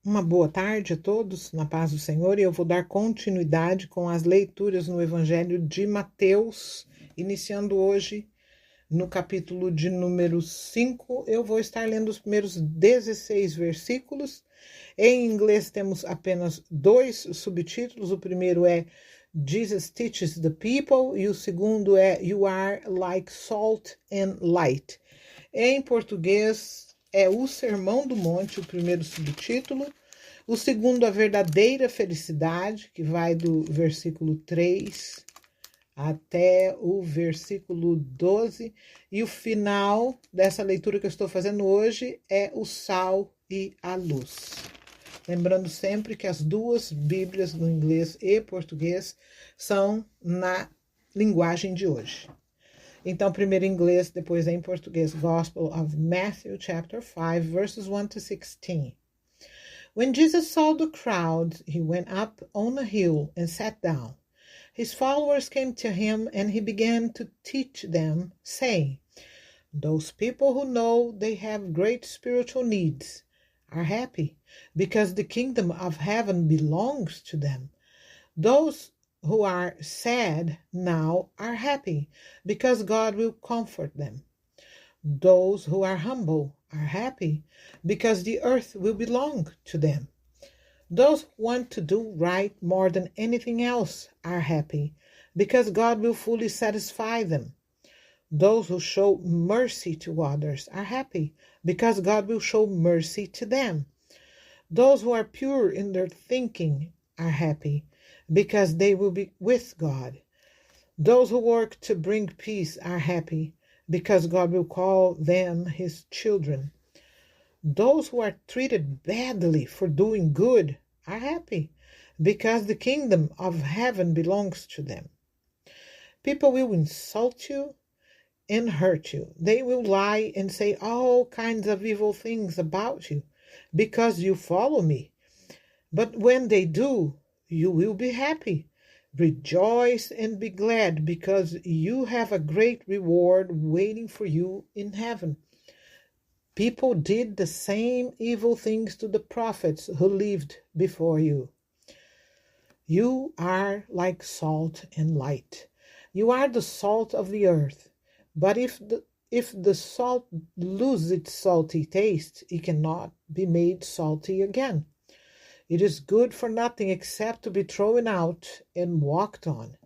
Uma boa tarde a todos, na paz do Senhor, e eu vou dar continuidade com as leituras no Evangelho de Mateus, iniciando hoje no capítulo de número 5. Eu vou estar lendo os primeiros 16 versículos. Em inglês temos apenas 2 subtítulos. O primeiro é Jesus Teaches the People e o segundo é You Are Like Salt and Light. Em português é o Sermão do Monte, o primeiro subtítulo. O segundo, a verdadeira felicidade, que vai do versículo 3 até o versículo 12. E o final dessa leitura que eu estou fazendo hoje é o sal e a luz. Lembrando sempre que as duas Bíblias, no inglês e português, são na linguagem de hoje. Então, primeiro em inglês, depois em português. Gospel of Matthew, chapter 5, verses 1 to 16. When Jesus saw the crowd, he went up on a hill and sat down. His followers came to him, and he began to teach them, saying, Those people who know they have great spiritual needs are happy, because the kingdom of heaven belongs to them. Those who are sad now are happy, because God will comfort them. Those who are humble are happy, because the earth will belong to them. Those who want to do right more than anything else are happy, because God will fully satisfy them. Those who show mercy to others are happy, because God will show mercy to them. Those who are pure in their thinking are happy, because they will be with God. Those who work to bring peace are happy, because God will call them his children. Those who are treated badly for doing good are happy, because the kingdom of heaven belongs to them. People will insult you and hurt you. They will lie and say all kinds of evil things about you, because you follow me. But when they do, you will be happy. Rejoice and be glad, because you have a great reward waiting for you in heaven. People did the same evil things to the prophets who lived before you. You are like salt and light. You are the salt of the earth. But if the salt loses its salty taste, it cannot be made salty again. It is good for nothing except to be thrown out and walked on.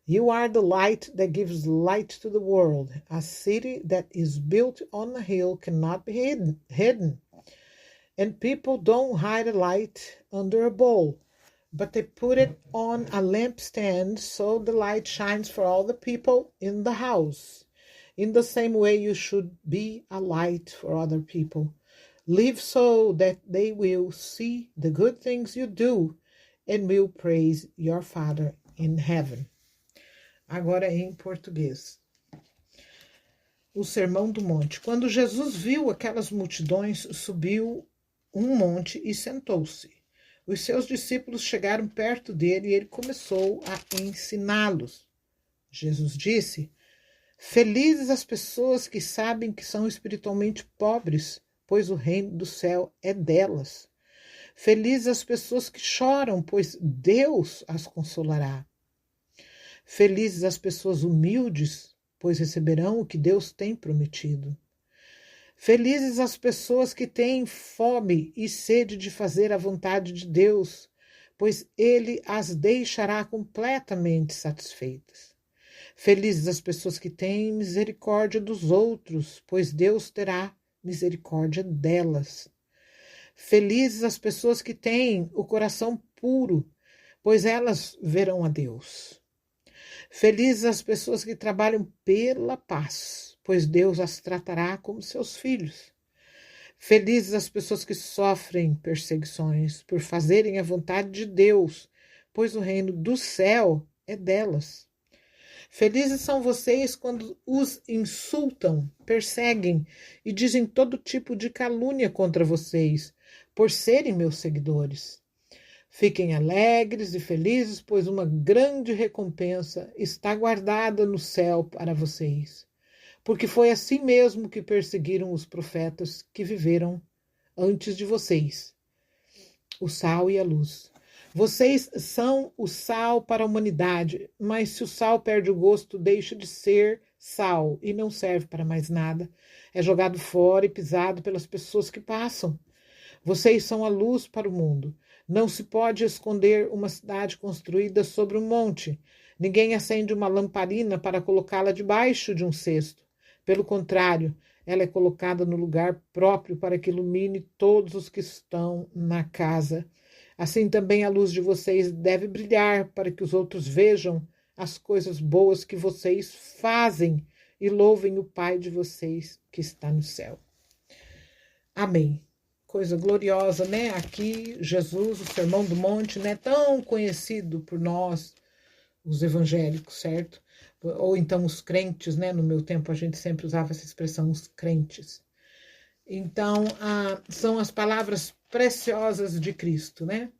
You are the light that gives light to the world. A city that is built on a hill cannot be hidden. And people don't hide a light under a bowl, but they put it on a lampstand so the light shines for all the people in the house. In the same way, you should be a light for other people. Live so that they will see the good things you do and will praise your Father in heaven. Agora em português. O Sermão do Monte. Quando Jesus viu aquelas multidões, subiu um monte e sentou-se. Os seus discípulos chegaram perto dele e ele começou a ensiná-los. Jesus disse: Felizes as pessoas que sabem que são espiritualmente pobres, pois o reino do céu é delas. Felizes as pessoas que choram, pois Deus as consolará. Felizes as pessoas humildes, pois receberão o que Deus tem prometido. Felizes as pessoas que têm fome e sede de fazer a vontade de Deus, pois Ele as deixará completamente satisfeitas. Felizes as pessoas que têm misericórdia dos outros, pois Deus terá misericórdia delas. Felizes as pessoas que têm o coração puro, pois elas verão a Deus. Felizes as pessoas que trabalham pela paz, pois Deus as tratará como seus filhos. Felizes as pessoas que sofrem perseguições por fazerem a vontade de Deus, pois o reino do céu é delas. Felizes são vocês quando os insultam, perseguem e dizem todo tipo de calúnia contra vocês, por serem meus seguidores. Fiquem alegres e felizes, pois uma grande recompensa está guardada no céu para vocês. Porque foi assim mesmo que perseguiram os profetas que viveram antes de vocês. o sal e a luz. Vocês são o sal para a humanidade, mas se o sal perde o gosto, deixa de ser sal e não serve para mais nada. É jogado fora e pisado pelas pessoas que passam. Vocês são a luz para o mundo. Não se pode esconder uma cidade construída sobre um monte. Ninguém acende uma lamparina para colocá-la debaixo de um cesto. Pelo contrário, ela é colocada no lugar próprio para que ilumine todos os que estão na casa. Assim também a luz de vocês deve brilhar para que os outros vejam as coisas boas que vocês fazem e louvem o Pai de vocês que está no céu. Amém. Coisa gloriosa, né? Aqui, Jesus, o Sermão do Monte, né? Tão conhecido por nós, os evangélicos, certo? Ou então os crentes, né? No meu tempo a gente sempre usava essa expressão, os crentes. Então, são as palavras preciosas de Cristo, né?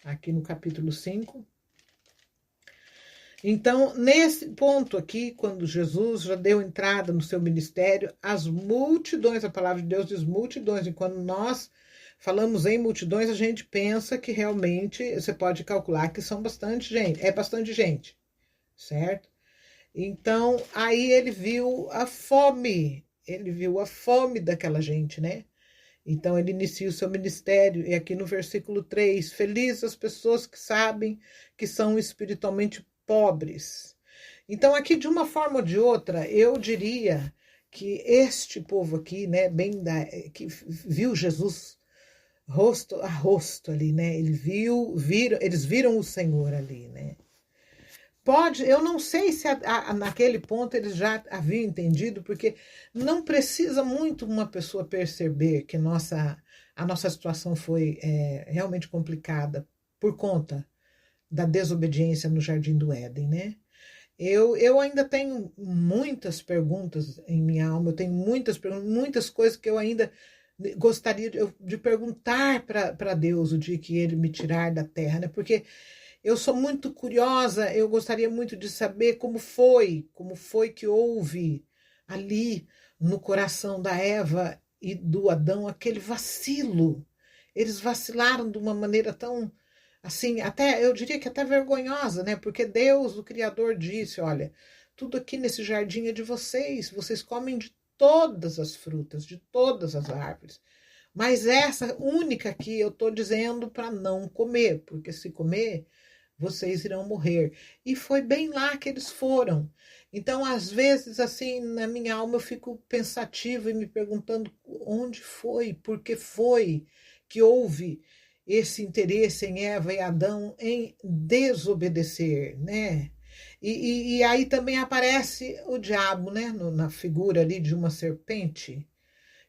Aqui no capítulo 5. Então, nesse ponto aqui, quando Jesus já deu entrada no seu ministério, as multidões, a palavra de Deus diz multidões, e quando nós falamos em multidões, a gente pensa que realmente, você pode calcular que são bastante gente, é bastante gente, certo? Então, aí ele viu a fome daquela gente, né? Então, ele inicia o seu ministério, e aqui no versículo 3, felizes as pessoas que sabem que são espiritualmente pobres. Então, aqui, de uma forma ou de outra, eu diria que este povo aqui, né, que viu Jesus rosto a rosto ali, né? Eles viram o Senhor ali, né? Eu não sei se naquele ponto eles já haviam entendido, porque não precisa muito uma pessoa perceber que a nossa situação foi realmente complicada por conta da desobediência no Jardim do Éden, né? Eu ainda tenho muitas perguntas em minha alma, eu tenho muitas perguntas, muitas coisas que eu ainda gostaria de perguntar para Deus o dia que ele me tirar da terra, né? Porque eu sou muito curiosa, eu gostaria muito de saber como foi que houve ali no coração da Eva e do Adão aquele vacilo. Eles vacilaram de uma maneira tão, assim, até eu diria que até vergonhosa, né? Porque Deus, o Criador, disse: olha, tudo aqui nesse jardim é de vocês comem de todas as frutas, de todas as árvores. Mas essa única aqui eu estou dizendo para não comer, porque se comer, vocês irão morrer. E foi bem lá que eles foram. Então, às vezes, assim, na minha alma eu fico pensativa e me perguntando onde foi, por que foi que houve esse interesse em Eva e Adão em desobedecer, né? E aí também aparece o diabo, né, na figura ali de uma serpente,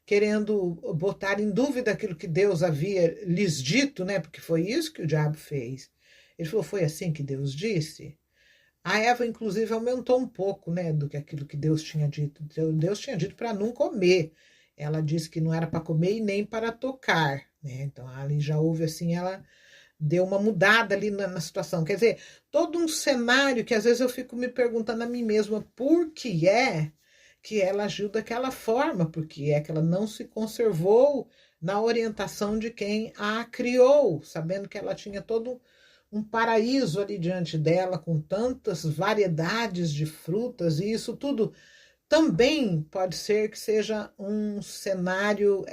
querendo botar em dúvida aquilo que Deus havia lhes dito, né? Porque foi isso que o diabo fez. Ele falou: foi assim que Deus disse? A Eva, inclusive, aumentou um pouco, né, do que aquilo que Deus tinha dito. Deus tinha dito para não comer. Ela disse que não era para comer e nem para tocar, né? Então, ali já houve assim, ela deu uma mudada ali na situação. Quer dizer, todo um cenário que às vezes eu fico me perguntando a mim mesma por que é que ela agiu daquela forma, porque é que ela não se conservou na orientação de quem a criou, sabendo que ela tinha todo um paraíso ali diante dela, com tantas variedades de frutas, e isso tudo também pode ser que seja um cenário,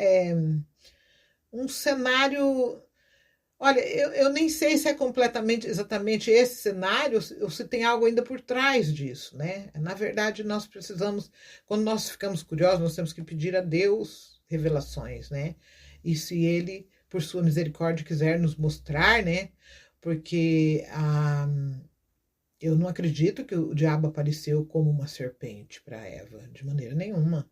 olha, eu nem sei se é completamente, exatamente esse cenário, ou se tem algo ainda por trás disso, né? Na verdade, nós precisamos, quando nós ficamos curiosos, nós temos que pedir a Deus revelações, né? E se Ele, por sua misericórdia, quiser nos mostrar, né? Porque eu não acredito que o diabo apareceu como uma serpente para Eva, de maneira nenhuma.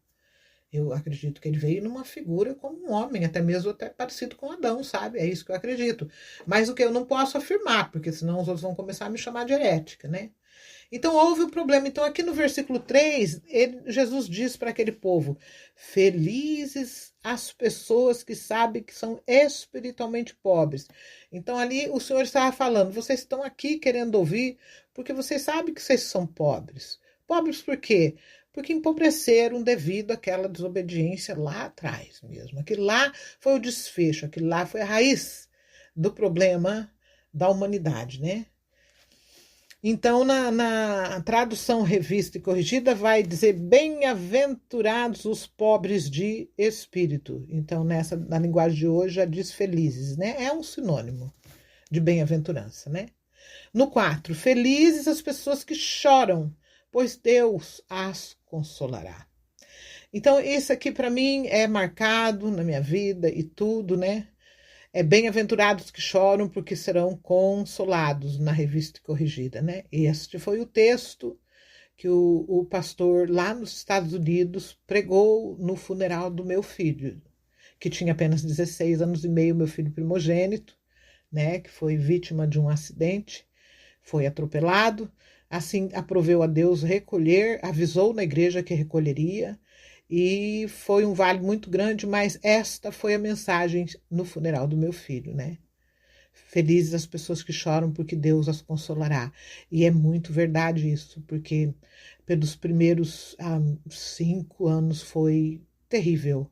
Eu acredito que ele veio numa figura como um homem, até mesmo até parecido com Adão, sabe? É isso que eu acredito. Mas o que eu não posso afirmar, porque senão os outros vão começar a me chamar de herética, né? Então houve o problema. Então aqui no versículo 3, Jesus diz para aquele povo: felizes as pessoas que sabem que são espiritualmente pobres. Então ali o Senhor estava falando: vocês estão aqui querendo ouvir porque vocês sabem que vocês são pobres. Pobres por quê? Porque empobreceram devido àquela desobediência lá atrás mesmo. Aquilo lá foi o desfecho, aquilo lá foi a raiz do problema da humanidade, né? Então, na tradução revista e corrigida, vai dizer bem-aventurados os pobres de espírito. Então, na linguagem de hoje, já diz felizes, né? É um sinônimo de bem-aventurança, né? No 4, felizes as pessoas que choram, pois Deus as consolará. Então, isso aqui para mim é marcado na minha vida e tudo, né? É bem-aventurados que choram, porque serão consolados, na revista corrigida, né? E este foi o texto que o pastor lá nos Estados Unidos pregou no funeral do meu filho, que tinha apenas 16 anos e meio, meu filho primogênito, né? Que foi vítima de um acidente, foi atropelado. Assim, aproveu a Deus recolher, avisou na igreja que recolheria, e foi um vale muito grande, mas esta foi a mensagem no funeral do meu filho, né? Felizes as pessoas que choram, porque Deus as consolará. E é muito verdade isso, porque pelos primeiros 5 anos foi terrível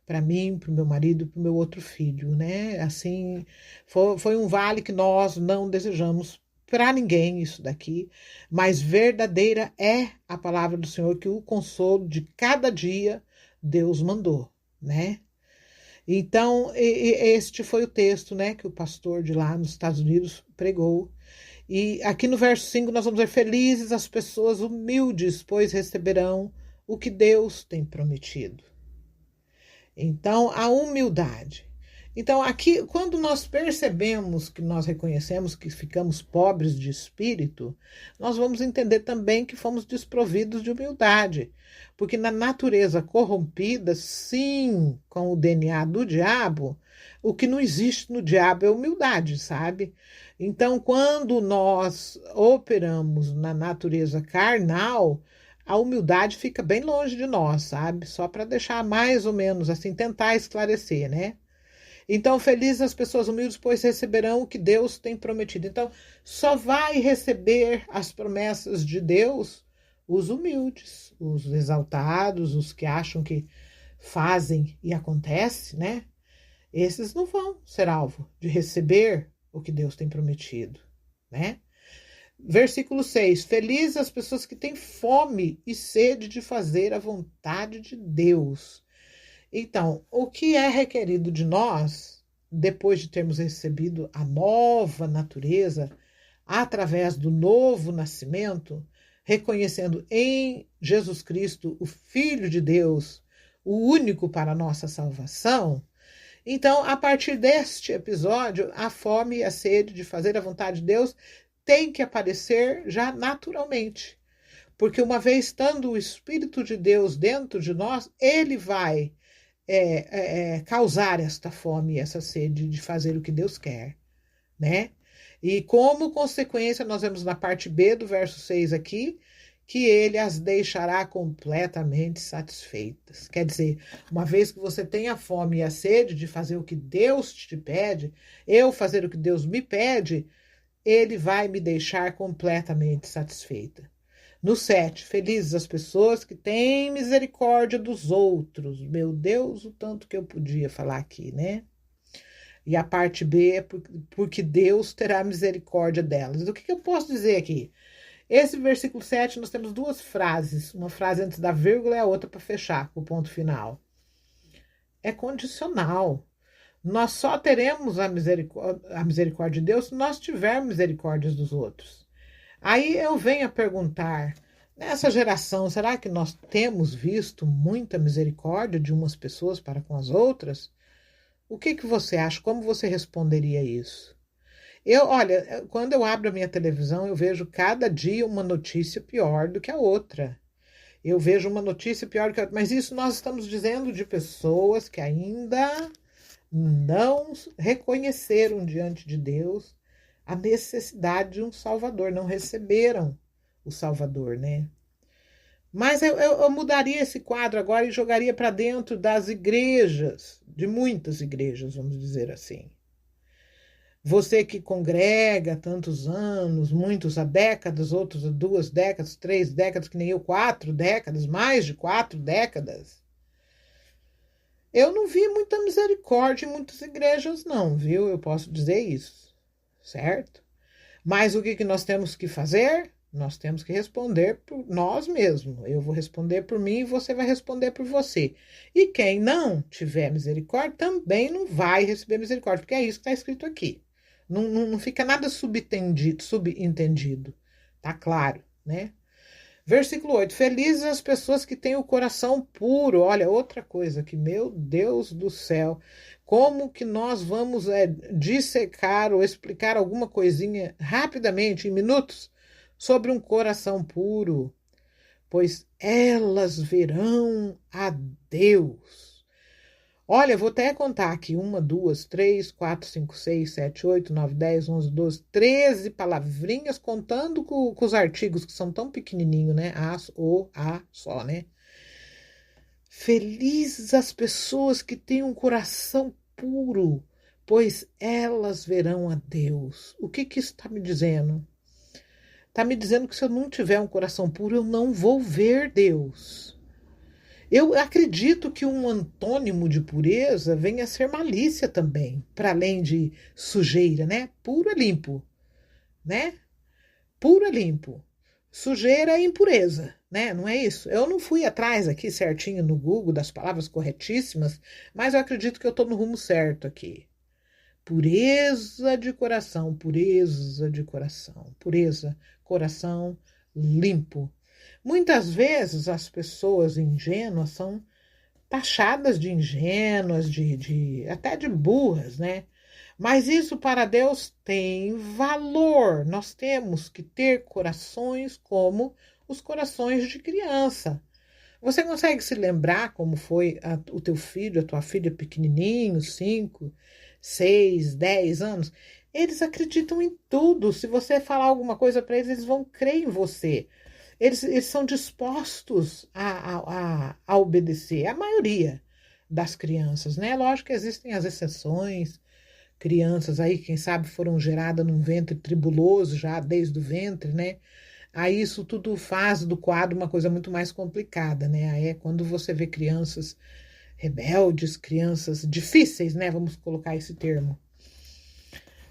para mim, para o meu marido, para o meu outro filho, né? Assim, foi um vale que nós não desejamos para ninguém isso daqui, mas verdadeira é a palavra do Senhor, que o consolo de cada dia Deus mandou, né? Então, este foi o texto, né, que o pastor de lá nos Estados Unidos pregou. E aqui no verso 5 nós vamos ver: felizes as pessoas humildes, pois receberão o que Deus tem prometido. Então, a humildade. Então, aqui, quando nós percebemos, que nós reconhecemos que ficamos pobres de espírito, nós vamos entender também que fomos desprovidos de humildade. Porque na natureza corrompida, sim, com o DNA do diabo, o que não existe no diabo é humildade, sabe? Então, quando nós operamos na natureza carnal, a humildade fica bem longe de nós, sabe? Só para deixar mais ou menos assim, tentar esclarecer, né? Então, felizes as pessoas humildes, pois receberão o que Deus tem prometido. Então, só vai receber as promessas de Deus os humildes, os exaltados, os que acham que fazem e acontece, né? Esses não vão ser alvo de receber o que Deus tem prometido, né? Versículo 6: felizes as pessoas que têm fome e sede de fazer a vontade de Deus. Então, o que é requerido de nós, depois de termos recebido a nova natureza, através do novo nascimento, reconhecendo em Jesus Cristo o Filho de Deus, o único para a nossa salvação? Então, a partir deste episódio, a fome e a sede de fazer a vontade de Deus tem que aparecer já naturalmente. Porque uma vez estando o Espírito de Deus dentro de nós, ele vai causar esta fome e essa sede de fazer o que Deus quer, né? E como consequência, nós vemos na parte B do verso 6 aqui, que ele as deixará completamente satisfeitas. Quer dizer, uma vez que você tem a fome e a sede de fazer o que Deus te pede, eu fazer o que Deus me pede, ele vai me deixar completamente satisfeita. No 7, felizes as pessoas que têm misericórdia dos outros. Meu Deus, o tanto que eu podia falar aqui, né? E a parte B é porque Deus terá misericórdia delas. O que eu posso dizer aqui? Esse versículo 7, nós temos duas frases. Uma frase antes da vírgula e a outra para fechar, com o ponto final. É condicional. Nós só teremos a misericórdia de Deus se nós tivermos misericórdia dos outros. Aí eu venho a perguntar, nessa geração, será que nós temos visto muita misericórdia de umas pessoas para com as outras? O que você acha? Como você responderia isso? Olha, quando eu abro a minha televisão, eu vejo cada dia uma notícia pior do que a outra. Eu vejo uma notícia pior que a outra. Mas isso nós estamos dizendo de pessoas que ainda não reconheceram diante de Deus a necessidade de um Salvador, não receberam o Salvador, né? Mas eu mudaria esse quadro agora e jogaria para dentro das igrejas, de muitas igrejas, vamos dizer assim. Você que congrega tantos anos, muitos há décadas, outros há 2 décadas, 3 décadas, que nem eu, 4 décadas, mais de 4 décadas. Eu não vi muita misericórdia em muitas igrejas, não, viu? Eu posso dizer isso, certo? Mas o que que nós temos que fazer? Nós temos que responder por nós mesmos. Eu vou responder por mim e você vai responder por você. E quem não tiver misericórdia também não vai receber misericórdia, porque é isso que está escrito aqui. Não fica nada subentendido. Tá claro, né? Versículo 8. Felizes as pessoas que têm o coração puro. Olha, outra coisa que, meu Deus do céu, como que nós vamos dissecar ou explicar alguma coisinha rapidamente, em minutos, sobre um coração puro? Pois elas verão a Deus. Olha, vou até contar aqui: 1, 2, 3, 4, 5, 6, 7, 8, 9, 10, 11, 12, 13 palavrinhas, contando com os artigos que são tão pequenininhos, né? As, o, a, só, né? Felizes as pessoas que têm um coração puro, pois elas verão a Deus. O que que isso está me dizendo? Está me dizendo que se eu não tiver um coração puro, eu não vou ver Deus. Eu acredito que um antônimo de pureza venha a ser malícia também, para além de sujeira, né? Puro é limpo, né? Puro é limpo. Sujeira é impureza, né? Não é isso? Eu não fui atrás aqui certinho no Google das palavras corretíssimas, mas eu acredito que eu estou no rumo certo aqui. Pureza de coração, pureza de coração, pureza, coração limpo. Muitas vezes as pessoas ingênuas são taxadas de ingênuas, até de burras, né? Mas isso para Deus tem valor. Nós temos que ter corações como os corações de criança. Você consegue se lembrar como foi o teu filho, a tua filha pequenininho, 5, 6, 10 anos? Eles acreditam em tudo. Se você falar alguma coisa para eles, eles vão crer em você. Eles são dispostos a obedecer. A maioria das crianças, né? Lógico que existem as exceções, crianças aí, quem sabe, foram geradas num ventre tribuloso já desde o ventre, né? Aí isso tudo faz do quadro uma coisa muito mais complicada, né? Aí é quando você vê crianças rebeldes, crianças difíceis, né? Vamos colocar esse termo.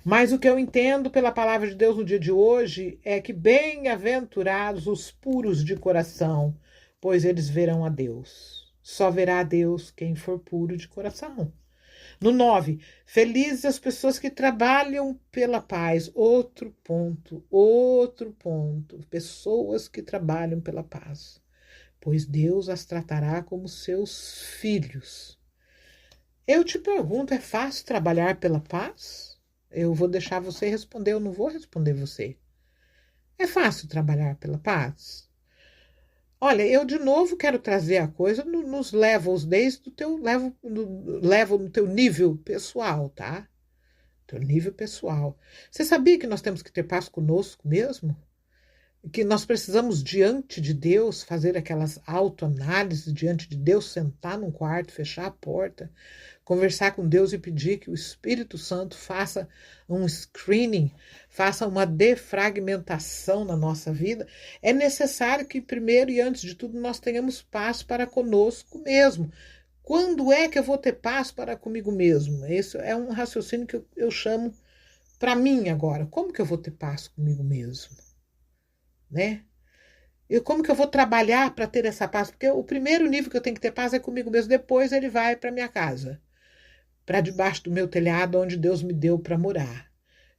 Mas o que eu entendo pela palavra de Deus no dia de hoje é que bem-aventurados os puros de coração, pois eles verão a Deus. Só verá a Deus quem for puro de coração. No 9, felizes as pessoas que trabalham pela paz. Outro ponto, outro ponto. Pessoas que trabalham pela paz, pois Deus as tratará como seus filhos. Eu te pergunto, é fácil trabalhar pela paz? Eu vou deixar você responder, eu não vou responder você. É fácil trabalhar pela paz? Olha, eu de novo quero trazer a coisa nos levels, desde o teu level no teu nível pessoal, tá? Teu nível pessoal. Você sabia que nós temos que ter paz conosco mesmo? Que nós precisamos, diante de Deus, fazer aquelas autoanálises diante de Deus, sentar num quarto, fechar a porta, conversar com Deus e pedir que o Espírito Santo faça um screening, faça uma defragmentação na nossa vida. É necessário que, primeiro e antes de tudo, nós tenhamos paz para conosco mesmo. Quando é que eu vou ter paz para comigo mesmo? Esse é um raciocínio que eu chamo para mim agora. Como que eu vou ter paz comigo mesmo? Né? E como que eu vou trabalhar para ter essa paz? Porque o primeiro nível que eu tenho que ter paz é comigo mesmo. Depois ele vai para minha casa, para debaixo do meu telhado, onde Deus me deu para morar,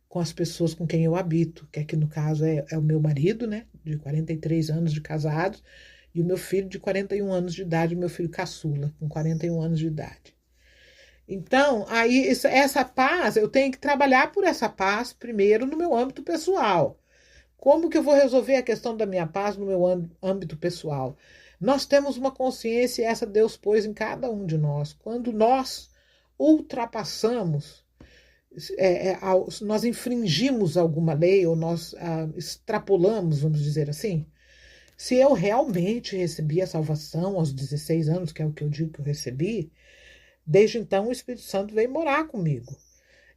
com as pessoas com quem eu habito, que aqui no caso é o meu marido, né, de 43 anos de casados, e o meu filho de 41 anos de idade, o meu filho caçula, com 41 anos de idade. Então, aí essa paz, eu tenho que trabalhar por essa paz primeiro no meu âmbito pessoal. Como que eu vou resolver a questão da minha paz no meu âmbito pessoal? Nós temos uma consciência, e essa Deus pôs em cada um de nós. Quando nós ultrapassamos, nós infringimos alguma lei, ou nós extrapolamos, vamos dizer assim. Se eu realmente recebi a salvação aos 16 anos, que é o que eu digo que eu recebi, desde então o Espírito Santo veio morar comigo.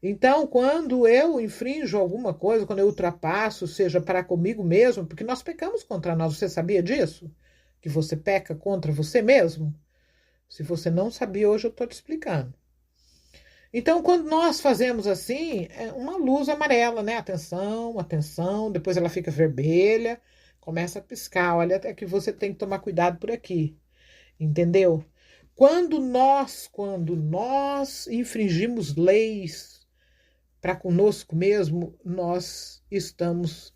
Então, quando eu infrinjo alguma coisa, quando eu ultrapasso, seja para comigo mesmo, porque nós pecamos contra nós, você sabia disso? Que você peca contra você mesmo? Se você não sabia, hoje eu estou te explicando. Então, quando nós fazemos assim, é uma luz amarela, né? Atenção, atenção, depois ela fica vermelha, começa a piscar. Olha, até que você tem que tomar cuidado por aqui, entendeu? Quando nós infringimos leis para conosco mesmo, nós estamos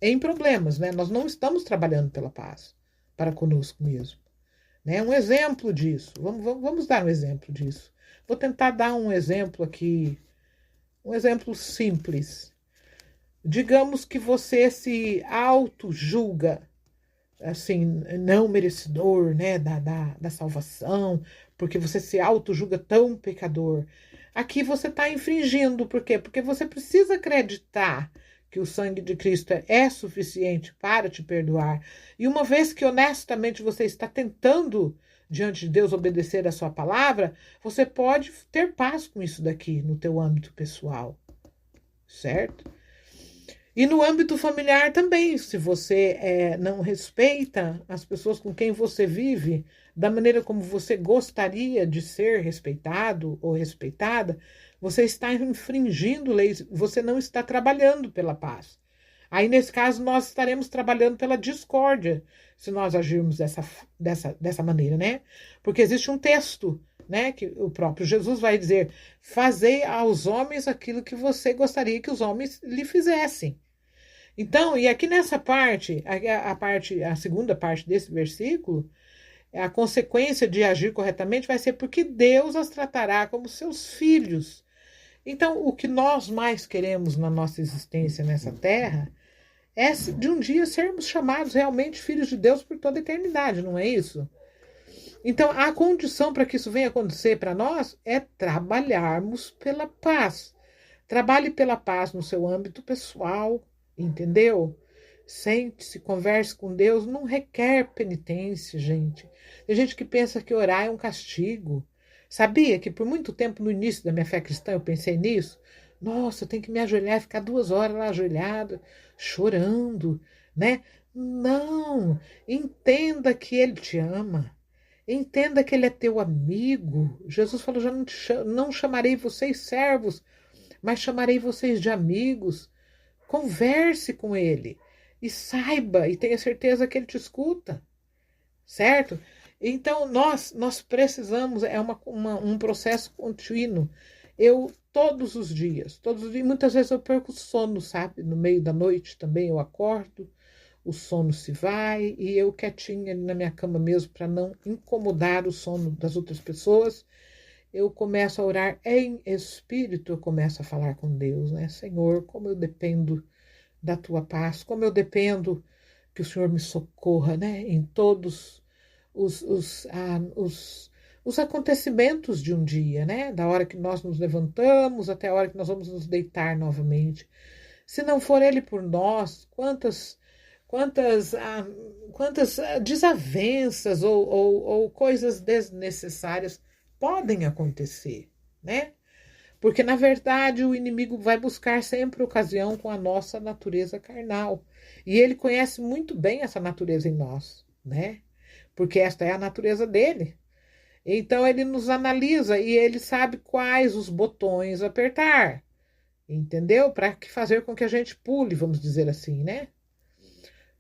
em problemas, né? Nós não estamos trabalhando pela paz para conosco mesmo, né? Um exemplo disso, vamos dar um exemplo disso. Vou tentar dar um exemplo aqui, um exemplo simples. Digamos que você se auto-julga, assim, não merecedor, né, da salvação, porque você se auto-julga tão pecador. Aqui você está infringindo, por quê? Porque você precisa acreditar que o sangue de Cristo é suficiente para te perdoar. E uma vez que honestamente você está tentando diante de Deus obedecer a sua palavra, você pode ter paz com isso daqui no teu âmbito pessoal, certo? E no âmbito familiar também, se você não respeita as pessoas com quem você vive da maneira como você gostaria de ser respeitado ou respeitada, você está infringindo leis, você não está trabalhando pela paz. Aí, nesse caso, nós estaremos trabalhando pela discórdia, se nós agirmos dessa maneira, né? Porque existe um texto, né, que o próprio Jesus vai dizer: fazei aos homens aquilo que você gostaria que os homens lhe fizessem. Então, e aqui nessa parte, a segunda parte desse versículo, a consequência de agir corretamente vai ser porque Deus as tratará como seus filhos. Então, o que nós mais queremos na nossa existência nessa terra é de um dia sermos chamados realmente filhos de Deus por toda a eternidade, não é isso? Então, a condição para que isso venha acontecer para nós é trabalharmos pela paz. Trabalhe pela paz no seu âmbito pessoal, entendeu? Sente-se, converse com Deus, não requer penitência, gente. Tem gente que pensa que orar é um castigo. Sabia que por muito tempo no início da minha fé cristã eu pensei nisso? Nossa, eu tenho que me ajoelhar e ficar 2 horas lá ajoelhada, chorando, né? Não, entenda que Ele te ama. Entenda que Ele é teu amigo. Jesus falou: já não chamarei vocês servos, mas chamarei vocês de amigos. Converse com Ele e saiba e tenha certeza que Ele te escuta, certo? Então, nós precisamos, um processo contínuo. Eu, todos os dias, muitas vezes eu perco o sono, sabe? No meio da noite também eu acordo, o sono se vai e eu quietinha ali na minha cama mesmo para não incomodar o sono das outras pessoas. Eu começo a orar em espírito, eu começo a falar com Deus, né? Senhor, como eu dependo da tua paz, como eu dependo que o Senhor me socorra, né? Em todos os acontecimentos de um dia, né? Da hora que nós nos levantamos até a hora que nós vamos nos deitar novamente. Se não for Ele por nós, quantas desavenças ou coisas desnecessárias podem acontecer, né? Porque, na verdade, o inimigo vai buscar sempre ocasião com a nossa natureza carnal. E ele conhece muito bem essa natureza em nós, né? Porque esta é a natureza dele. Então, ele nos analisa e ele sabe quais os botões apertar, entendeu? Para fazer com que a gente pule, vamos dizer assim, né?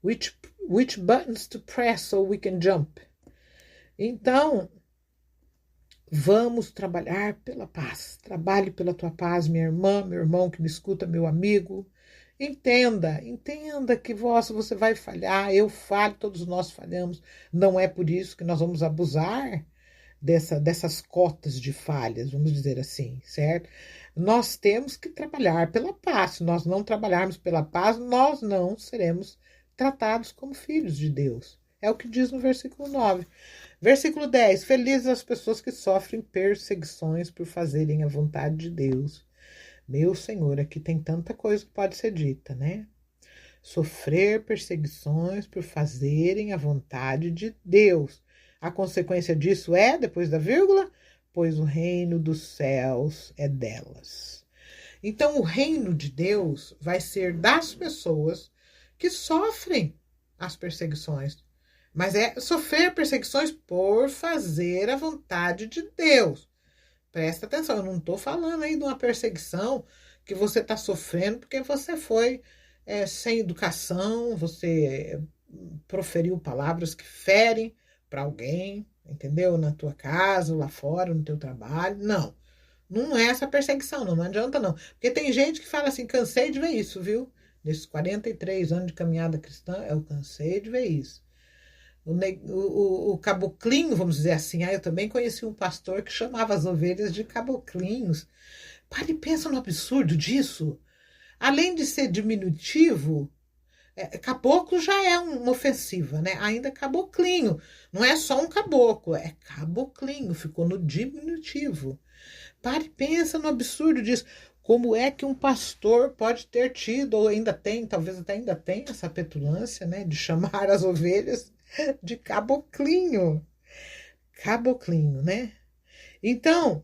Which buttons to press so we can jump. Então, vamos trabalhar pela paz. Trabalhe pela tua paz, minha irmã, meu irmão que me escuta, meu amigo. Entenda que você vai falhar, eu falho, todos nós falhamos. Não é por isso que nós vamos abusar dessas cotas de falhas, vamos dizer assim, certo? Nós temos que trabalhar pela paz. Se nós não trabalharmos pela paz, nós não seremos tratados como filhos de Deus. É o que diz no versículo 9. Versículo 10. Felizes as pessoas que sofrem perseguições por fazerem a vontade de Deus. Meu Senhor, aqui tem tanta coisa que pode ser dita, né? Sofrer perseguições por fazerem a vontade de Deus. A consequência disso é, depois da vírgula, pois o reino dos céus é delas. Então, o reino de Deus vai ser das pessoas que sofrem as perseguições. Mas é sofrer perseguições por fazer a vontade de Deus. Presta atenção, eu não estou falando aí de uma perseguição que você está sofrendo porque você foi sem educação, você proferiu palavras que ferem para alguém, entendeu? Na tua casa, lá fora, no teu trabalho. Não, não é essa perseguição, não adianta não. Porque tem gente que fala assim, cansei de ver isso, viu? Nesses 43 anos de caminhada cristã, eu cansei de ver isso. O caboclinho, vamos dizer assim. Eu também conheci um pastor que chamava as ovelhas de caboclinhos. Pare e pensa no absurdo disso. Além de ser diminutivo, caboclo já é uma ofensiva, né? Ainda caboclinho. Não é só um caboclo, é caboclinho, ficou no diminutivo. Pare e pensa no absurdo disso. Como é que um pastor pode ter tido, ou ainda tem, talvez até ainda tem, essa petulância, né? De chamar as ovelhas de caboclinho. Caboclinho, né? Então,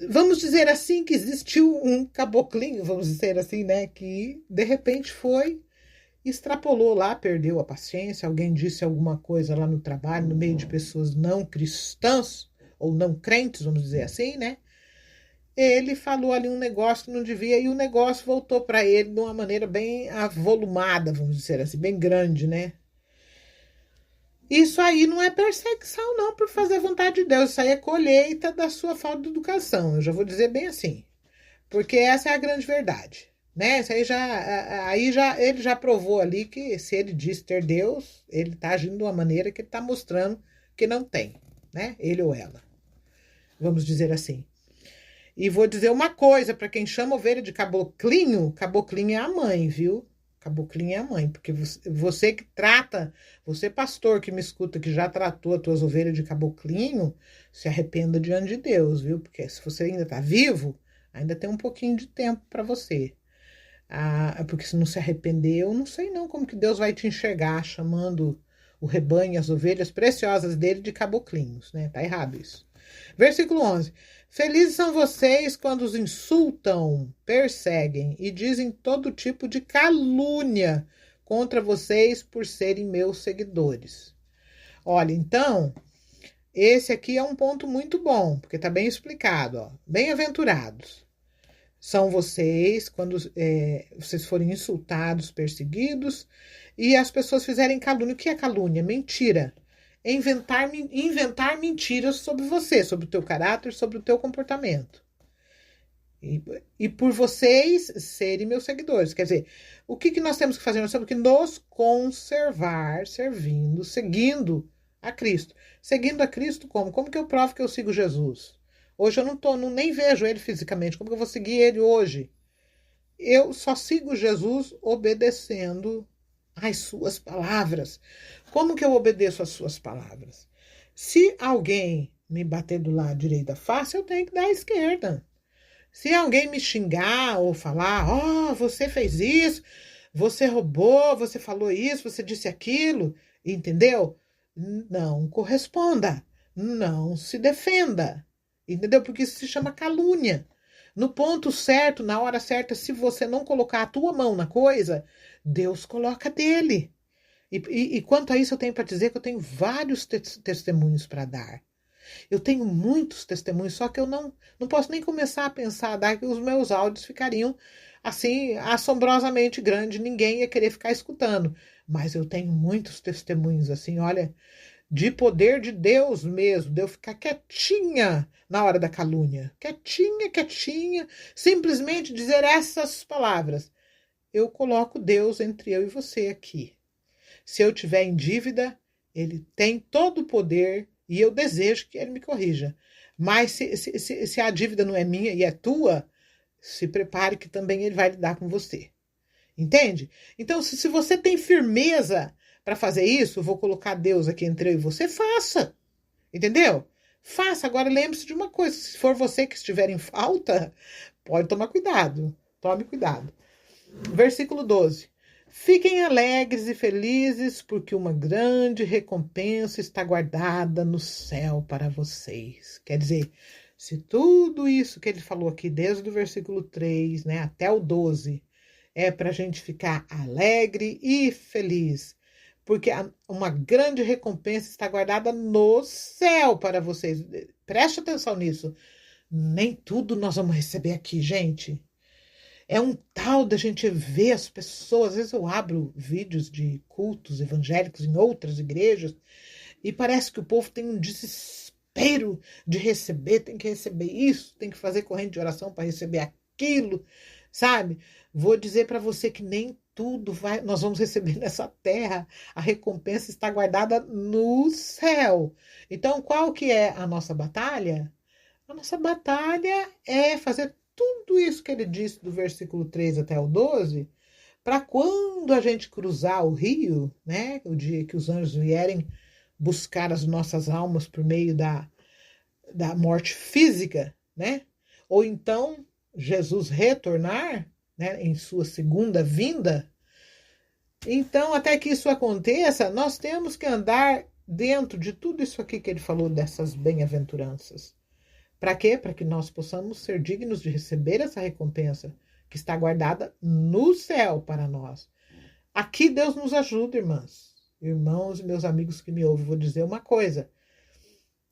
vamos dizer assim que existiu um caboclinho, vamos dizer assim, né? Que de repente extrapolou lá, perdeu a paciência, alguém disse alguma coisa lá no trabalho, no meio de pessoas não cristãs, ou não crentes, vamos dizer assim, né? Ele falou ali um negócio que não devia e o negócio voltou para ele de uma maneira bem avolumada, vamos dizer assim, bem grande, né? Isso aí não é perseguição, não, por fazer a vontade de Deus. Isso aí é colheita da sua falta de educação. Eu já vou dizer bem assim. Porque essa é a grande verdade. Né? Isso aí ele já provou ali que se ele diz ter Deus, ele está agindo de uma maneira que ele está mostrando que não tem. Né? Ele ou ela. Vamos dizer assim. E vou dizer uma coisa, para quem chama ovelha de caboclinho, caboclinho é a mãe, viu? Caboclinho é a mãe, porque você que trata, você pastor que me escuta, que já tratou as tuas ovelhas de caboclinho, se arrependa diante de Deus, viu? Porque se você ainda está vivo, ainda tem um pouquinho de tempo para você. Porque se não se arrepender, eu não sei não como que Deus vai te enxergar, chamando o rebanho e as ovelhas preciosas dele de caboclinhos, né? Tá errado isso. Versículo 11. Felizes são vocês quando os insultam, perseguem e dizem todo tipo de calúnia contra vocês por serem meus seguidores. Olha, então, esse aqui é um ponto muito bom, porque está bem explicado. Ó. Bem-aventurados são vocês quando vocês forem insultados, perseguidos, e as pessoas fizerem calúnia. O que é calúnia? Mentira. Inventar mentiras sobre você, sobre o teu caráter, sobre o teu comportamento. E por vocês serem meus seguidores. Quer dizer, o que nós temos que fazer? Nós temos que nos conservar servindo, seguindo a Cristo. Seguindo a Cristo como? Como que eu provo que eu sigo Jesus? Hoje eu nem vejo ele fisicamente. Como que eu vou seguir ele hoje? Eu só sigo Jesus obedecendo às suas palavras. Como que eu obedeço às suas palavras? Se alguém me bater do lado direito da face, eu tenho que dar à esquerda. Se alguém me xingar ou falar, você fez isso, você roubou, você falou isso, você disse aquilo, entendeu? Não corresponda, não se defenda, entendeu? Porque isso se chama calúnia. No ponto certo, na hora certa, se você não colocar a tua mão na coisa, Deus coloca dele. E quanto a isso, eu tenho para dizer que eu tenho vários testemunhos para dar. Eu tenho muitos testemunhos, só que eu não posso nem começar a pensar a dar, que os meus áudios ficariam assim, assombrosamente grandes, ninguém ia querer ficar escutando. Mas eu tenho muitos testemunhos, assim, olha, de poder de Deus mesmo, de eu ficar quietinha na hora da calúnia. Quietinha, simplesmente dizer essas palavras. Eu coloco Deus entre eu e você aqui. Se eu tiver em dívida, ele tem todo o poder e eu desejo que ele me corrija. Mas se a dívida não é minha e é tua, se prepare que também ele vai lidar com você. Entende? Então, se você tem firmeza para fazer isso, eu vou colocar Deus aqui entre eu e você, faça. Entendeu? Faça. Agora lembre-se de uma coisa, se for você que estiver em falta, pode tomar cuidado. Tome cuidado. Versículo 12. Fiquem alegres e felizes, porque uma grande recompensa está guardada no céu para vocês. Quer dizer, se tudo isso que ele falou aqui, desde o versículo 3, né, até o 12, é para a gente ficar alegre e feliz, porque uma grande recompensa está guardada no céu para vocês. Preste atenção nisso. Nem tudo nós vamos receber aqui, gente. É um tal da gente ver as pessoas. Às vezes eu abro vídeos de cultos evangélicos em outras igrejas e parece que o povo tem um desespero de receber, tem que receber isso, tem que fazer corrente de oração para receber aquilo, sabe? Vou dizer para você que nem tudo nós vamos receber nessa terra. A recompensa está guardada no céu. Então, qual que é a nossa batalha? A nossa batalha é fazer tudo isso que ele disse do versículo 3 até o 12, para quando a gente cruzar o rio, né, o dia que os anjos vierem buscar as nossas almas por meio da morte física, né, ou então Jesus retornar, né, em sua segunda vinda. Então, até que isso aconteça, nós temos que andar dentro de tudo isso aqui que ele falou, dessas bem-aventuranças. Para quê? Para que nós possamos ser dignos de receber essa recompensa que está guardada no céu para nós. Aqui Deus nos ajuda, irmãs. Irmãos e meus amigos que me ouvem, vou dizer uma coisa.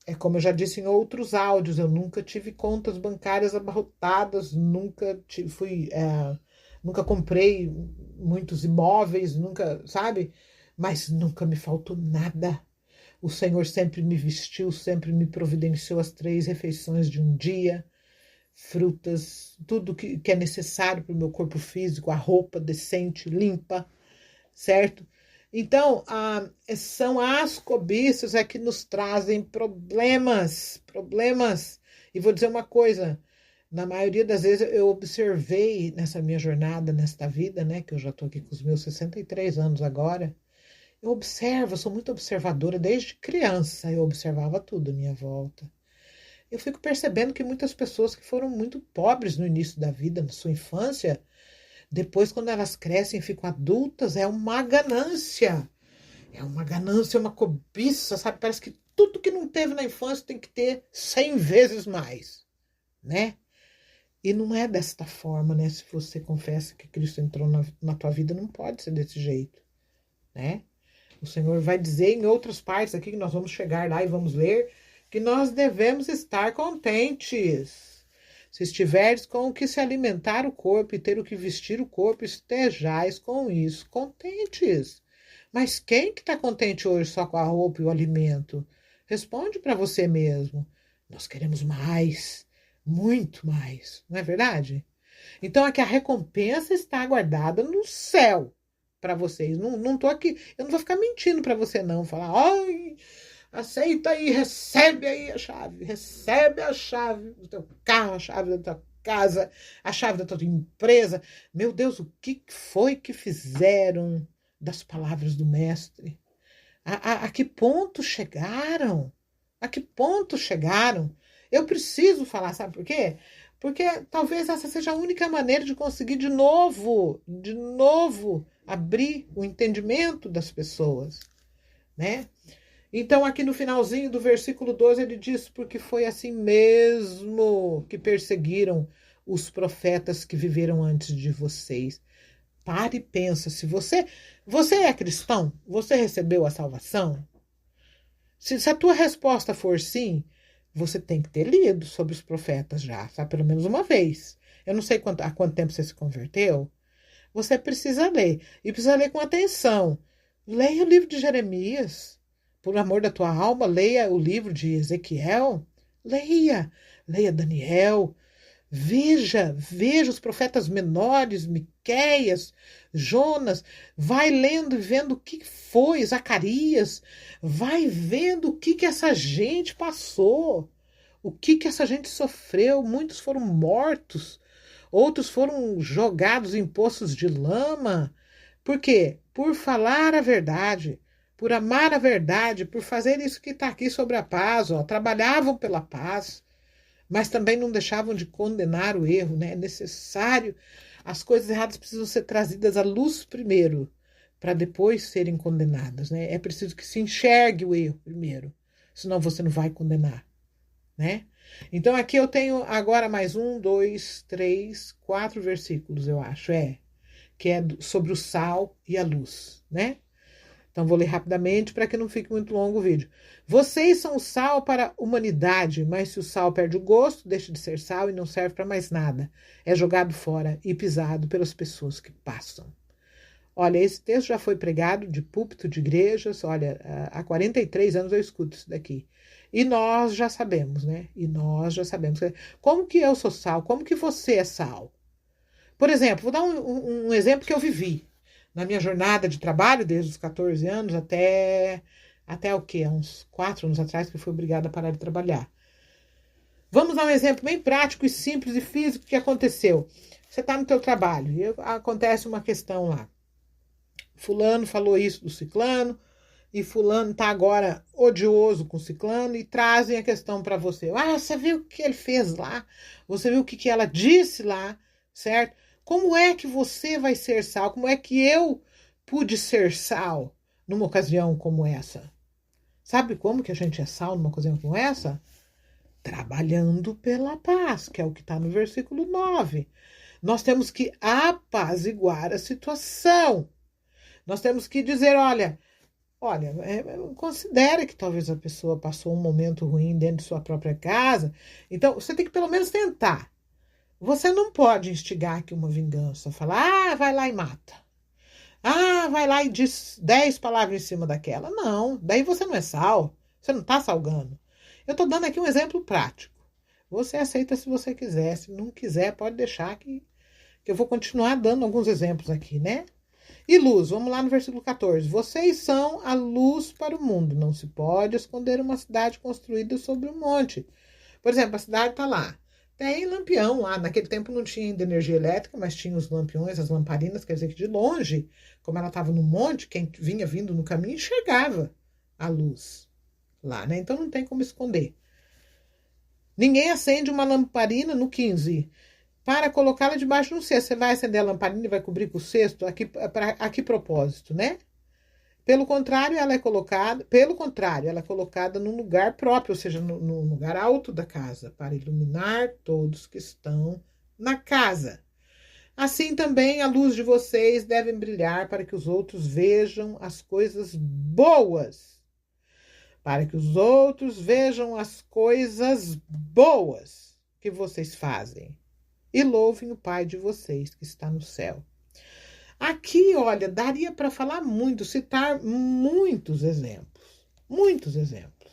É como eu já disse em outros áudios, eu nunca tive contas bancárias abarrotadas, nunca nunca comprei muitos imóveis, nunca, sabe? Mas nunca me faltou nada. O Senhor sempre me vestiu, sempre me providenciou as 3 refeições de um dia, frutas, tudo que é necessário para o meu corpo físico, a roupa decente, limpa, certo? Então, são as cobiças que nos trazem problemas. E vou dizer uma coisa, na maioria das vezes eu observei nessa minha jornada, nesta vida, né, que eu já estou aqui com os meus 63 anos agora, eu observo, eu sou muito observadora, desde criança eu observava tudo à minha volta. Eu fico percebendo que muitas pessoas que foram muito pobres no início da vida, na sua infância, depois quando elas crescem e ficam adultas, é uma ganância. É uma ganância, uma cobiça, sabe? Parece que tudo que não teve na infância tem que ter 100 vezes mais, né? E não é desta forma, né? Se você confessa que Cristo entrou na tua vida, não pode ser desse jeito, né? O Senhor vai dizer em outras partes aqui, que nós vamos chegar lá e vamos ler, que nós devemos estar contentes. Se estiveres com o que se alimentar o corpo e ter o que vestir o corpo, estejais com isso contentes. Mas quem que está contente hoje só com a roupa e o alimento? Responde para você mesmo. Nós queremos mais, muito mais, não é verdade? Então aqui a recompensa está guardada no céu para vocês. Não tô aqui, eu não vou ficar mentindo para você não, falar, ai, aceita aí, recebe aí a chave, recebe a chave do teu carro, a chave da tua casa, a chave da tua empresa. Meu Deus, o que foi que fizeram das palavras do mestre? A que ponto chegaram? A que ponto chegaram? Eu preciso falar, sabe por quê? Porque talvez essa seja a única maneira de conseguir de novo, abrir o entendimento das pessoas, né? Então, aqui no finalzinho do versículo 12, ele diz, porque foi assim mesmo que perseguiram os profetas que viveram antes de vocês. Pare e pensa, se você é cristão, você recebeu a salvação? Se a tua resposta for sim, você tem que ter lido sobre os profetas já, sabe? Pelo menos uma vez. Eu não sei há quanto tempo você se converteu. Você precisa ler. E precisa ler com atenção. Leia o livro de Jeremias. Por amor da tua alma, leia o livro de Ezequiel. Leia Daniel. Veja os profetas menores, Miqueias, Jonas, vai lendo e vendo o que foi, Zacarias, vai vendo o que essa gente passou, o que essa gente sofreu. Muitos foram mortos, outros foram jogados em poços de lama. Por quê? Por falar a verdade, por amar a verdade, por fazer isso que está aqui sobre a paz, ó, trabalhavam pela paz, mas também não deixavam de condenar o erro, né? É necessário, as coisas erradas precisam ser trazidas à luz primeiro, para depois serem condenadas, né? É preciso que se enxergue o erro primeiro, senão você não vai condenar, né? Então aqui eu tenho agora mais 1, 2, 3, 4 versículos, eu acho, que é sobre o sal e a luz, né? Então, vou ler rapidamente para que não fique muito longo o vídeo. Vocês são o sal para a humanidade, mas se o sal perde o gosto, deixa de ser sal e não serve para mais nada. É jogado fora e pisado pelas pessoas que passam. Olha, esse texto já foi pregado de púlpito de igrejas. Olha, há 43 anos eu escuto isso daqui. E nós já sabemos, né? E nós já sabemos. Como que eu sou sal? Como que você é sal? Por exemplo, vou dar um exemplo que eu vivi na minha jornada de trabalho, desde os 14 anos até o quê? Uns 4 anos atrás, que eu fui obrigada a parar de trabalhar. Vamos dar um exemplo bem prático e simples e físico que aconteceu. Você está no teu trabalho e acontece uma questão lá. Fulano falou isso do ciclano e fulano está agora odioso com o ciclano e trazem a questão para você. Ah, você viu o que ele fez lá? Você viu o que ela disse lá, certo? Como é que você vai ser sal? Como é que eu pude ser sal numa ocasião como essa? Sabe como que a gente é sal numa ocasião como essa? Trabalhando pela paz, que é o que está no versículo 9. Nós temos que apaziguar a situação. Nós temos que dizer, olha, considere que talvez a pessoa passou um momento ruim dentro de sua própria casa. Então, você tem que pelo menos tentar. Você não pode instigar aqui uma vingança, falar, vai lá e mata. Vai lá e diz 10 palavras em cima daquela. Não, daí você não é sal, você não está salgando. Eu estou dando aqui um exemplo prático. Você aceita se você quiser, se não quiser, pode deixar que eu vou continuar dando alguns exemplos aqui, né? E luz, vamos lá no versículo 14. Vocês são a luz para o mundo. Não se pode esconder uma cidade construída sobre um monte. Por exemplo, a cidade está lá. Tem lampião lá. Naquele tempo não tinha ainda energia elétrica, mas tinha os lampiões, as lamparinas. Quer dizer que de longe, como ela estava no monte, quem vinha vindo no caminho enxergava a luz lá, né? Então não tem como esconder. Ninguém acende uma lamparina no 15 para colocá-la debaixo de um cesto. Você vai acender a lamparina e vai cobrir com o cesto? A que propósito, né? Pelo contrário, ela é colocada num lugar próprio, ou seja, no lugar alto da casa, para iluminar todos que estão na casa. Assim também a luz de vocês deve brilhar para que os outros vejam as coisas boas. Para que os outros vejam as coisas boas que vocês fazem. E louvem o Pai de vocês que está no céu. Aqui, olha, daria para falar muito, citar muitos exemplos. Muitos exemplos.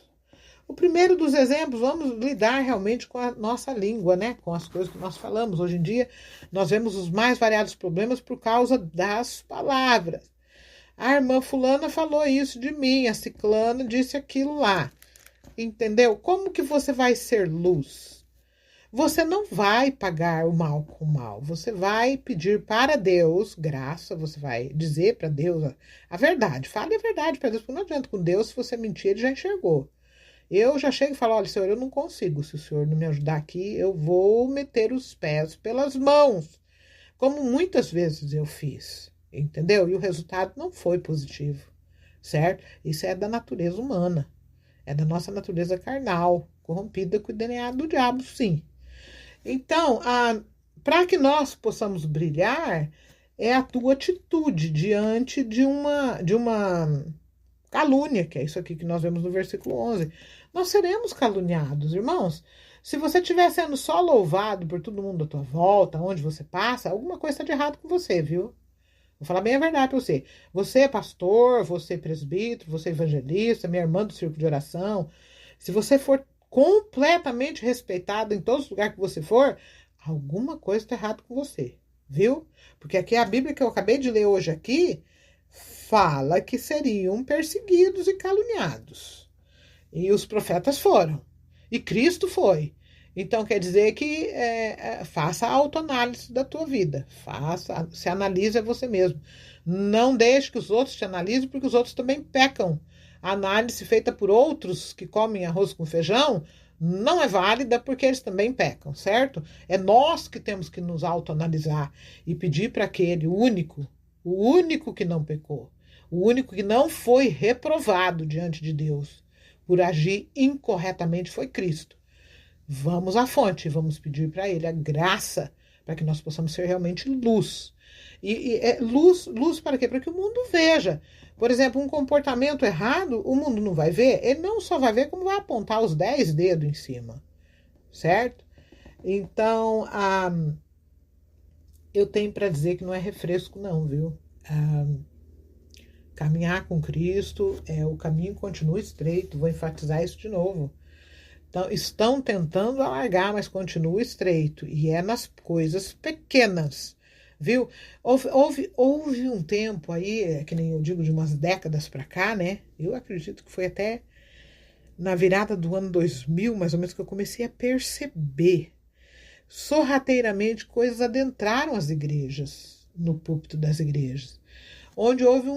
O primeiro dos exemplos, vamos lidar realmente com a nossa língua, né? Com as coisas que nós falamos. Hoje em dia, nós vemos os mais variados problemas por causa das palavras. A irmã fulana falou isso de mim, a ciclana disse aquilo lá. Entendeu? Como que você vai ser luz? Você não vai pagar o mal com o mal. Você vai pedir para Deus graça, você vai dizer para Deus a verdade. Fale a verdade para Deus, porque não adianta com Deus, se você mentir, ele já enxergou. Eu já chego e falo, olha, Senhor, eu não consigo. Se o Senhor não me ajudar aqui, eu vou meter os pés pelas mãos. Como muitas vezes eu fiz, entendeu? E o resultado não foi positivo, certo? Isso é da natureza humana. É da nossa natureza carnal, corrompida com o DNA do diabo, sim. Então, para que nós possamos brilhar, é a tua atitude diante de uma calúnia, que é isso aqui que nós vemos no versículo 11. Nós seremos caluniados, irmãos. Se você estiver sendo só louvado por todo mundo à tua volta, onde você passa, alguma coisa está de errado com você, viu? Vou falar bem a verdade para você. Você é pastor, você é presbítero, você é evangelista, minha irmã do círculo de oração. Se você for completamente respeitado em todos os lugares que você for, alguma coisa está errada com você, viu? Porque aqui a Bíblia que eu acabei de ler hoje aqui fala que seriam perseguidos e caluniados. E os profetas foram. E Cristo foi. Então quer dizer que faça a autoanálise da tua vida. Se analise a você mesmo. Não deixe que os outros te analisem, porque os outros também pecam. A análise feita por outros que comem arroz com feijão não é válida porque eles também pecam, certo? É nós que temos que nos autoanalisar e pedir para aquele, o único que não pecou, o único que não foi reprovado diante de Deus por agir incorretamente foi Cristo. Vamos à fonte, vamos pedir para ele a graça para que nós possamos ser realmente luz. Luz para quê? Para que o mundo veja. Por exemplo, um comportamento errado, o mundo não vai ver, ele não só vai ver, como vai apontar os 10 dedos em cima, certo? Então, eu tenho para dizer que não é refresco não, viu? Caminhar com Cristo, o caminho continua estreito, vou enfatizar isso de novo. Então, estão tentando alargar, mas continua estreito, e é nas coisas pequenas, viu? Houve um tempo aí, que nem eu digo, de umas décadas para cá, né? Eu acredito que foi até na virada do ano 2000, mais ou menos, que eu comecei a perceber sorrateiramente coisas adentraram as igrejas, no púlpito das igrejas, onde houve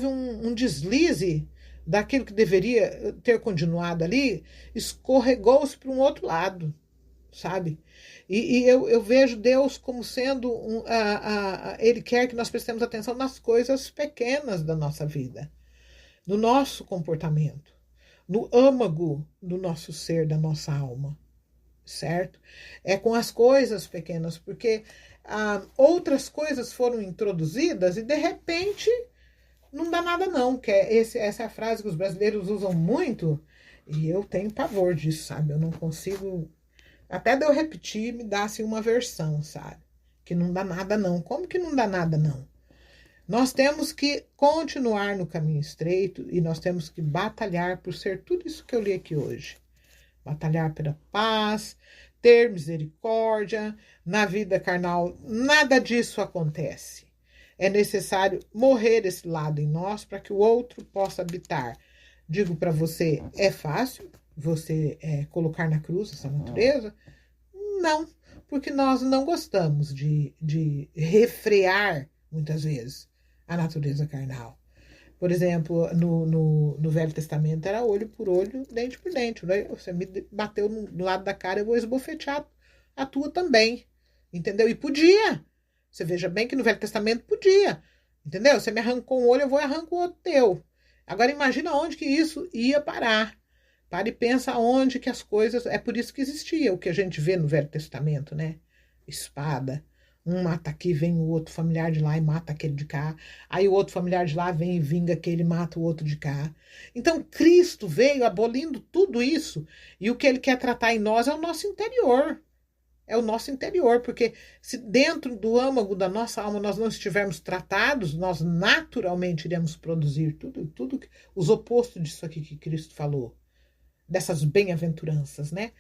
um deslize daquilo que deveria ter continuado ali, escorregou-se para um outro lado, sabe? E eu vejo Deus como sendo Ele quer que nós prestemos atenção nas coisas pequenas da nossa vida, no nosso comportamento, no âmago do nosso ser, da nossa alma, certo? É com as coisas pequenas, porque outras coisas foram introduzidas e de repente não dá nada não, que essa é a frase que os brasileiros usam muito, e eu tenho pavor disso, sabe? Eu não consigo, até de eu repetir, me dá assim uma versão, sabe? Que não dá nada não. Como que não dá nada não? Nós temos que continuar no caminho estreito e nós temos que batalhar por ser tudo isso que eu li aqui hoje. Batalhar pela paz, ter misericórdia. Na vida carnal, nada disso acontece. É necessário morrer esse lado em nós para que o outro possa habitar. Digo para você, é fácil você colocar na cruz essa natureza? Não, porque nós não gostamos de refrear, muitas vezes, a natureza carnal. Por exemplo, no Velho Testamento era olho por olho, dente por dente. Né? Você me bateu no lado da cara, eu vou esbofetear a tua também. Entendeu? E podia. Você veja bem que no Velho Testamento podia. Entendeu? Você me arrancou um olho, eu vou e arranco o outro teu. Agora imagina onde que isso ia parar. Para e pensa onde que as coisas... É por isso que existia o que a gente vê no Velho Testamento, né? Espada. Um mata aqui, vem o outro familiar de lá e mata aquele de cá. Aí o outro familiar de lá vem e vinga aquele e mata o outro de cá. Então Cristo veio abolindo tudo isso. E o que ele quer tratar em nós é o nosso interior. É o nosso interior, porque se dentro do âmago da nossa alma nós não estivermos tratados, nós naturalmente iremos produzir tudo os opostos disso aqui que Cristo falou. Dessas bem-aventuranças, né?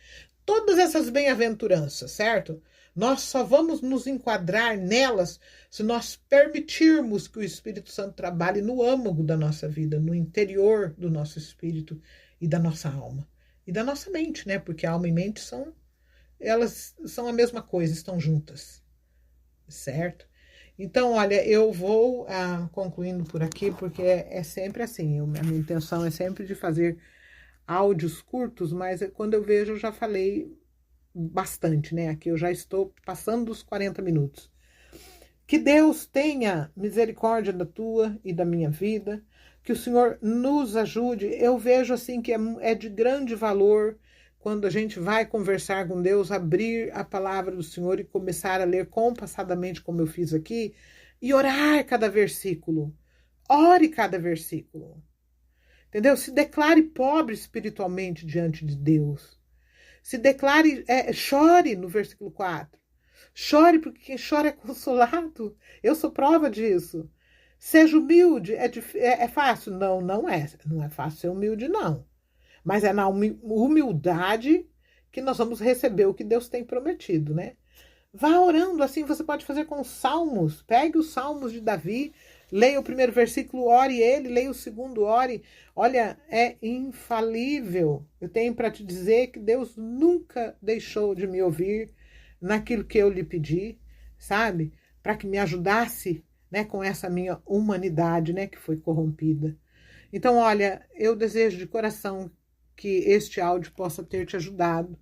Todas essas bem-aventuranças, certo? Nós só vamos nos enquadrar nelas se nós permitirmos que o Espírito Santo trabalhe no âmago da nossa vida, no interior do nosso espírito e da nossa alma. E da nossa mente, né? Porque alma e mente elas são a mesma coisa, estão juntas, certo? Então, olha, eu vou concluindo por aqui, porque é sempre assim, a minha intenção é sempre de fazer áudios curtos, mas quando eu vejo, eu já falei bastante, né? Aqui eu já estou passando dos 40 minutos. Que Deus tenha misericórdia da tua e da minha vida, que o Senhor nos ajude. Eu vejo assim que é de grande valor quando a gente vai conversar com Deus, abrir a palavra do Senhor e começar a ler compassadamente, como eu fiz aqui, e orar cada versículo. Ore cada versículo. Entendeu? Se declare pobre espiritualmente diante de Deus. Se declare, chore no versículo 4. Chore, porque quem chora é consolado. Eu sou prova disso. Seja humilde. É fácil? Não, não é. Não é fácil ser humilde, não. Mas é na humildade que nós vamos receber o que Deus tem prometido, né? Vá orando, assim você pode fazer com os salmos. Pegue os salmos de Davi, leia o primeiro versículo, ore ele, leia o segundo, ore. Olha, é infalível. Eu tenho para te dizer que Deus nunca deixou de me ouvir naquilo que eu lhe pedi, sabe? Para que me ajudasse, né, com essa minha humanidade, né, que foi corrompida. Então, olha, eu desejo de coração que este áudio possa ter te ajudado.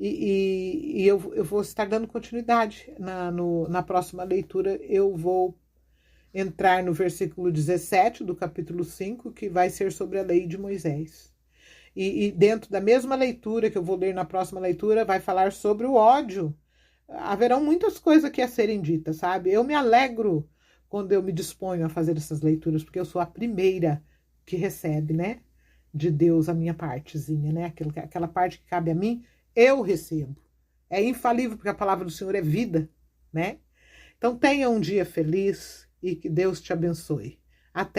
E eu vou estar dando continuidade na próxima leitura. Eu vou entrar no versículo 17 do capítulo 5, que vai ser sobre a lei de Moisés. E dentro da mesma leitura que eu vou ler na próxima leitura, vai falar sobre o ódio, haverão muitas coisas que a serem ditas, sabe? Eu me alegro quando eu me disponho a fazer essas leituras, porque eu sou a primeira que recebe, né? De Deus a minha partezinha, né? Aquela parte que cabe a mim, eu recebo. É infalível, porque a palavra do Senhor é vida, né? Então tenha um dia feliz e que Deus te abençoe.